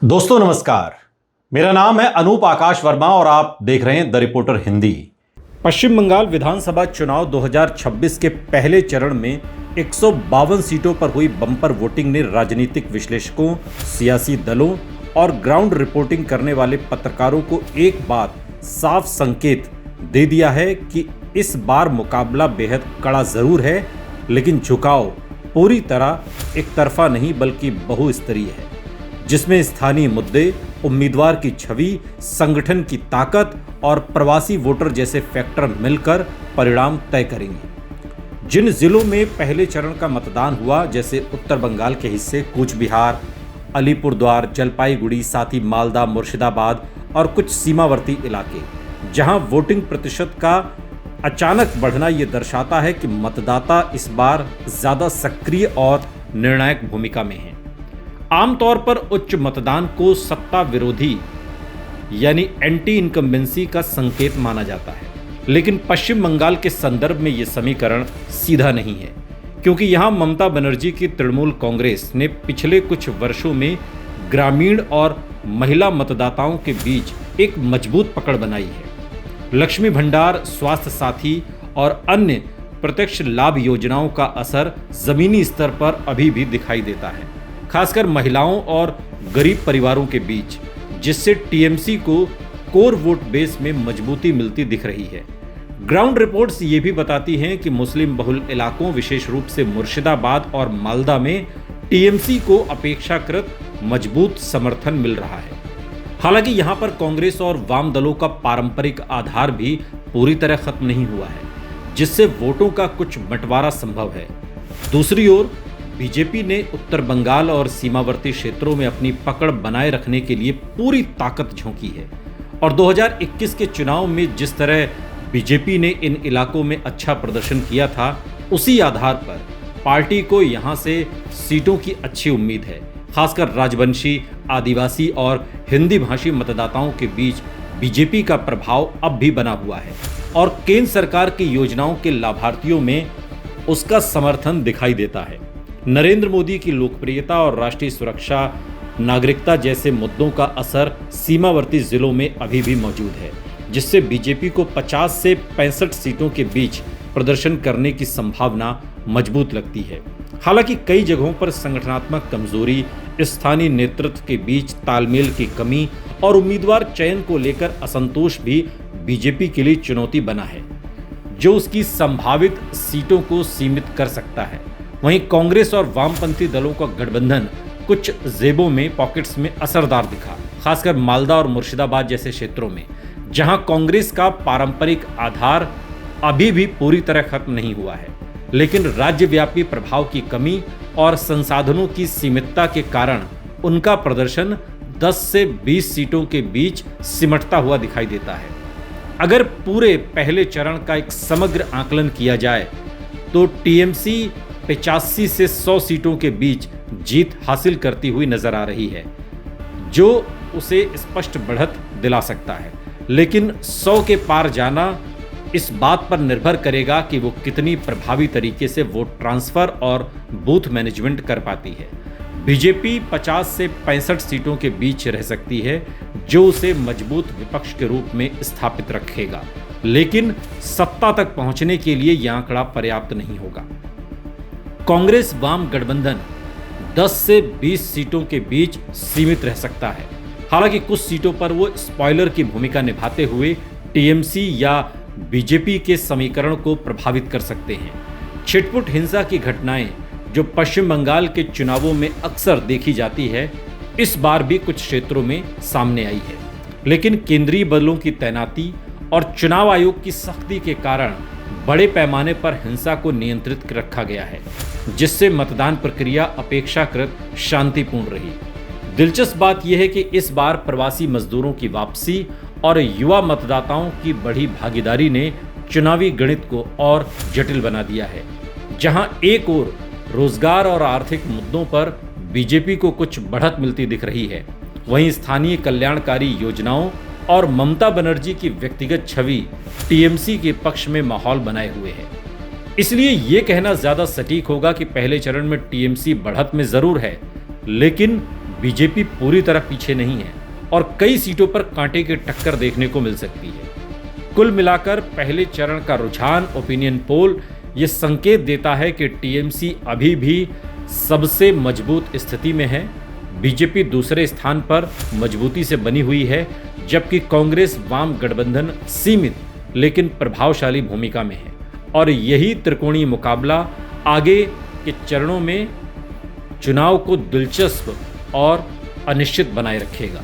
दोस्तों नमस्कार, मेरा नाम है अनूप आकाश वर्मा और आप देख रहे हैं द रिपोर्टर हिंदी। पश्चिम बंगाल विधानसभा चुनाव 2026 के पहले चरण में 152 सीटों पर हुई बम्पर वोटिंग ने राजनीतिक विश्लेषकों, सियासी दलों और ग्राउंड रिपोर्टिंग करने वाले पत्रकारों को एक बात साफ संकेत दे दिया है कि इस बार मुकाबला बेहद कड़ा जरूर है, लेकिन झुकाव पूरी तरह एक तरफा नहीं बल्कि बहुस्तरीय है, जिसमें स्थानीय मुद्दे, उम्मीदवार की छवि, संगठन की ताकत और प्रवासी वोटर जैसे फैक्टर मिलकर परिणाम तय करेंगे। जिन जिलों में पहले चरण का मतदान हुआ, जैसे उत्तर बंगाल के हिस्से कूच बिहार, अलीपुरद्वार, जलपाईगुड़ी, साथ ही मालदा, मुर्शिदाबाद और कुछ सीमावर्ती इलाके, जहां वोटिंग प्रतिशत का अचानक बढ़ना ये दर्शाता है कि मतदाता इस बार ज्यादा सक्रिय और निर्णायक भूमिका में हैं। आमतौर पर उच्च मतदान को सत्ता विरोधी यानी एंटी इनकम्बेंसी का संकेत माना जाता है, लेकिन पश्चिम बंगाल के संदर्भ में यह समीकरण सीधा नहीं है, क्योंकि यहां ममता बनर्जी की तृणमूल कांग्रेस ने पिछले कुछ वर्षों में ग्रामीण और महिला मतदाताओं के बीच एक मजबूत पकड़ बनाई है। लक्ष्मी भंडार, स्वास्थ्य साथी और अन्य प्रत्यक्ष लाभ योजनाओं का असर जमीनी स्तर पर अभी भी दिखाई देता है, खासकर महिलाओं और गरीब परिवारों के बीच, जिससे टीएमसी को कोर वोट बेस में मजबूती मिलती दिख रही है। ग्राउंड रिपोर्ट्स ये भी बताती हैं कि मुस्लिम बहुल इलाकों, विशेष रूप से मुर्शिदाबाद और मालदा में टीएमसी को अपेक्षाकृत मजबूत समर्थन मिल रहा है। हालांकि यहां पर कांग्रेस और वाम दलों का पारंपरिक आधार भी पूरी तरह खत्म नहीं हुआ है, जिससे वोटों का कुछ बंटवारा संभव है। दूसरी ओर बीजेपी ने उत्तर बंगाल और सीमावर्ती क्षेत्रों में अपनी पकड़ बनाए रखने के लिए पूरी ताकत झोंकी है, और 2021 के चुनाव में जिस तरह बीजेपी ने इन इलाकों में अच्छा प्रदर्शन किया था, उसी आधार पर पार्टी को यहां से सीटों की अच्छी उम्मीद है। खासकर राजवंशी, आदिवासी और हिंदी भाषी मतदाताओं के बीच बीजेपी का प्रभाव अब भी बना हुआ है, और केंद्र सरकार की योजनाओं के लाभार्थियों में उसका समर्थन दिखाई देता है। नरेंद्र मोदी की लोकप्रियता और राष्ट्रीय सुरक्षा, नागरिकता जैसे मुद्दों का असर सीमावर्ती जिलों में अभी भी मौजूद है, जिससे बीजेपी को 50 से 65 सीटों के बीच प्रदर्शन करने की संभावना मजबूत लगती है। हालांकि कई जगहों पर संगठनात्मक कमजोरी, स्थानीय नेतृत्व के बीच तालमेल की कमी और उम्मीदवार चयन को लेकर असंतोष भी बीजेपी के लिए चुनौती बना है, जो उसकी संभावित सीटों को सीमित कर सकता है। वहीं कांग्रेस और वामपंथी दलों का गठबंधन कुछ जेबों में, पॉकेट्स में असरदार दिखा, खासकर मालदा और मुर्शिदाबाद जैसे क्षेत्रों में, जहां कांग्रेस का पारंपरिक आधार अभी भी पूरी तरह खत्म नहीं हुआ है, लेकिन राज्यव्यापी प्रभाव की कमी और संसाधनों की सीमितता के कारण उनका प्रदर्शन 10 से 20 सीटों के बीच सिमटता हुआ दिखाई देता है। अगर पूरे पहले चरण का एक समग्र आकलन किया जाए तो टीएमसी 85 से 100 सीटों के बीच जीत हासिल करती हुई नजर आ रही है, जो उसे स्पष्ट बढ़त दिला सकता है, लेकिन 100 के पार जाना इस बात पर निर्भर करेगा कि वो कितनी प्रभावी तरीके से वोट ट्रांसफर और बूथ मैनेजमेंट कर पाती है। बीजेपी 50 से 65 सीटों के बीच रह सकती है, जो उसे मजबूत विपक्ष के रूप में स्थापित रखेगा, लेकिन सत्ता तक पहुंचने के लिए यह आंकड़ा पर्याप्त नहीं होगा। कांग्रेस वाम गठबंधन 10 से 20 सीटों के बीच सीमित रह सकता है। हालांकि कुछ सीटों पर वो स्पॉइलर की भूमिका निभाते हुए टीएमसी या बीजेपी के समीकरण को प्रभावित कर सकते हैं। छिटपुट हिंसा की घटनाएं जो पश्चिम बंगाल के चुनावों में अक्सर देखी जाती है, इस बार भी कुछ क्षेत्रों में सामने आई है, लेकिन केंद्रीय बलों की तैनाती और चुनाव आयोग की सख्ती के कारण बड़े पैमाने पर हिंसा को नियंत्रित रखा गया है, जिससे मतदान प्रक्रिया अपेक्षाकृत शांतिपूर्ण रही। दिलचस्प बात यह है कि इस बार प्रवासी मजदूरों की वापसी और युवा मतदाताओं की बढ़ी भागीदारी ने चुनावी गणित को और जटिल बना दिया है। जहां एक ओर रोजगार और आर्थिक मुद्दों पर बीजेपी को कुछ बढ़त मिलती दिख रही है, वहीं स्थानीय कल्याणकारी योजनाओं और ममता बनर्जी की व्यक्तिगत छवि टीएमसी के पक्ष में माहौल बनाए हुए है। इसलिए ये कहना ज्यादा सटीक होगा कि पहले चरण में टीएमसी बढ़त में जरूर है, लेकिन बीजेपी पूरी तरह पीछे नहीं है और कई सीटों पर कांटे की टक्कर देखने को मिल सकती है। कुल मिलाकर पहले चरण का रुझान ओपिनियन पोल ये संकेत देता है कि टीएमसी अभी भी सबसे मजबूत स्थिति में है। बीजेपी दूसरे स्थान पर मजबूती से बनी हुई है, जबकि कांग्रेस वाम गठबंधन सीमित लेकिन प्रभावशाली भूमिका में है और यही त्रिकोणीय मुकाबला आगे के चरणों में चुनाव को दिलचस्प और अनिश्चित बनाए रखेगा।